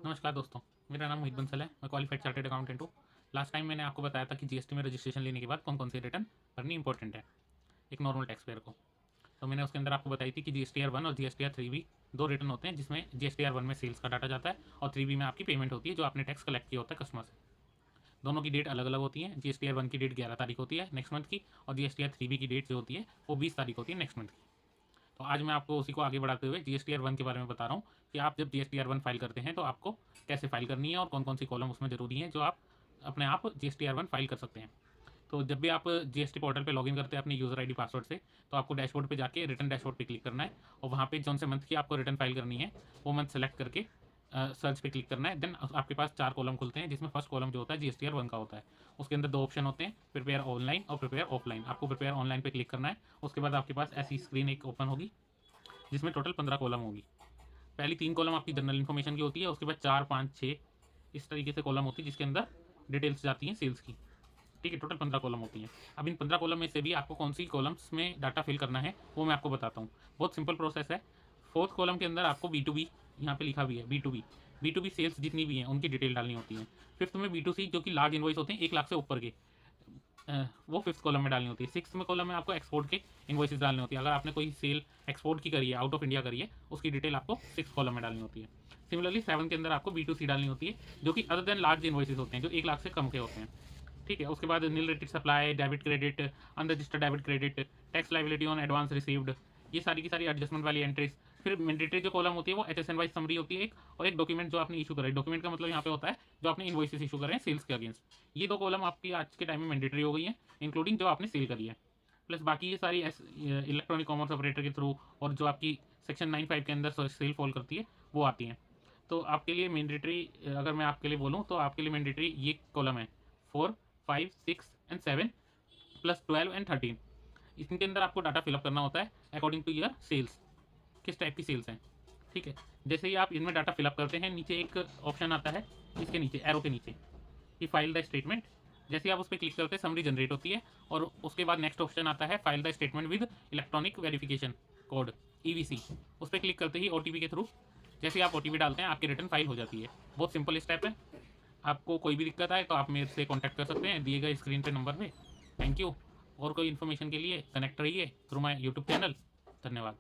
नमस्कार दोस्तों, मेरा नाम मोहित बंसल है। मैं क्वालिफाइड चार्टर्ड अकाउंटेंट हूँ। लास्ट टाइम मैंने आपको बताया था कि जीएसटी में रजिस्ट्रेशन लेने के बाद कौन कौन सी रिटर्न भरनी इंपॉर्टेंट है एक नॉर्मल टैक्स पेयर को। तो मैंने उसके अंदर आपको बताई थी कि जीएसटीआर 1 और जीएसटीआर 3 भी दो रिटर्न होते हैं, जिसमें जीएसटीआर 1 में सेल्स का डाटा जाता है और 3B में आपकी पेमेंट होती है जो आपने टैक्स कलेक्ट किया होता है कस्टमर से। दोनों की डेट अलग अलग होती है। जीएसटीआर 1 की डेट 11 तारीख होती है नेक्स्ट मंथ की, और जीएसटीआर 3B की डेट जो होती है वो 20 तारीख होती है नेक्स्ट मंथ की। तो आज मैं आपको उसी को आगे बढ़ाते हुए जीएसटीआर 1 के बारे में बता रहा हूँ कि आप जब जीएसटीआर 1 फाइल करते हैं तो आपको कैसे फाइल करनी है और कौन कौन सी कॉलम उसमें जरूरी है जो आप अपने आप जीएसटीआर 1 फाइल कर सकते हैं। तो जब भी आप जीएसटी पोर्टल पे लॉगिन करते हैं अपने यूज़र आईडी पासवर्ड से, तो आपको डैशबोर्ड पे जाके रिटर्न डैशबोर्ड पे क्लिक करना है और वहाँ पे जौन से मंथ की आपको रिटर्न फाइल करनी है वो मंथ सेलेक्ट करके सर्च पे क्लिक करना है। देन आपके पास 4 कॉलम खुलते हैं, जिसमें फर्स्ट कॉलम जो होता है जीएसटीआर 1 का होता है। उसके अंदर 2 ऑप्शन होते हैं, प्रिपेयर ऑनलाइन और प्रिपेयर ऑफलाइन। आपको प्रिपेयर ऑनलाइन पे क्लिक करना है। उसके बाद आपके पास ऐसी स्क्रीन एक ओपन होगी जिसमें टोटल 15 कॉलम होगी। पहली 3 कॉलम आपकी जनरल इन्फॉर्मेशन की होती है, उसके बाद 4, 5, 6 इस तरीके से कॉलम होती है जिसके अंदर डिटेल्स जाती हैं सेल्स की। ठीक है, टोटल 15 कॉलम होती हैं। अब इन 15 कॉलम में से भी आपको कौन सी कॉलम्स में डाटा फिल करना है वो मैं आपको बताता हूँ। बहुत सिंपल प्रोसेस है। फोर्थ कॉलम के अंदर आपको B2B, यहाँ पे लिखा भी है B2B सेल्स जितनी भी हैं उनकी डिटेल डालनी होती है। फिफ्थ में B2C जो कि लार्ज इन्वॉइस होते हैं 1 लाख से ऊपर के, वो फिफ्थ कॉलम में डालनी होती है। सिक्स में कॉलम में आपको एक्सपोर्ट के इन्वॉइसेस डालनी होती है। अगर आपने कोई सेल एक्सपोर्ट की करी है, आउट ऑफ इंडिया करी है, उसकी डिटेल आपको सिक्स कॉलम में डालनी होती है। सिमिलरली 7 के अंदर आपको B2C डालनी होती है जो कि अदर देन लार्ज इन्वॉइसेस होते हैं जो 1 लाख से कम के होते हैं। ठीक है, उसके बाद nil rated supply, debit credit, unregistered debit credit, tax liability on advance received, ये सारी की सारी एडजस्टमेंट वाली एंट्रीज। फिर मैंडेटरी जो कॉलम होती है वो HSN वाइज समरी होती है एक, और एक डॉक्यूमेंट जो आपने इशू करा है। डॉक्यूमेंट का मतलब यहाँ पे होता है जो आपने इन्वॉइसेस इशू करे हैं सेल्स के अगेंस्ट। ये 2 कॉलम आपकी आज के टाइम में मैंडेटरी हो गई है, इंक्लूडिंग जो आपने सेल करी है। प्लस बाकी ये सारी इलेक्ट्रॉनिक कॉमर्स ऑपरेटर के थ्रू और जो आपकी सेक्शन 9(5) के अंदर सेल फॉल करती है वो आती हैं। तो आपके लिए मैंडेटरी, अगर मैं आपके लिए बोलूँ तो आपके लिए मैंडेटरी ये कॉलम है 4, 5, 6 एंड 7 प्लस 12 एंड 13। इसके अंदर आपको डाटा फिलअप करना होता है अकॉर्डिंग टू योर सेल्स, किस टाइप की सेल्स हैं। ठीक है, जैसे ही आप इनमें डाटा फिलअप करते हैं नीचे एक ऑप्शन आता है, इसके नीचे एरो के नीचे कि फाइल द स्टेटमेंट। जैसे आप उस पर क्लिक करते हैं समरी जनरेट होती है, और उसके बाद नेक्स्ट ऑप्शन आता है file the statement with electronic verification code EVC। उस पर क्लिक करते ही OTP के थ्रू जैसे आप OTP डालते हैं आपकी रिटर्न फाइल हो जाती है। बहुत सिंपल स्टेप है। आपको कोई भी दिक्कत आए तो आप मेरे से कॉन्टैक्ट कर सकते हैं दिए गए स्क्रीन पे नंबर पे। Thank you. और कोई इन्फॉर्मेशन के लिए कनेक्ट रहिए थ्रू माई यूट्यूब चैनल। धन्यवाद।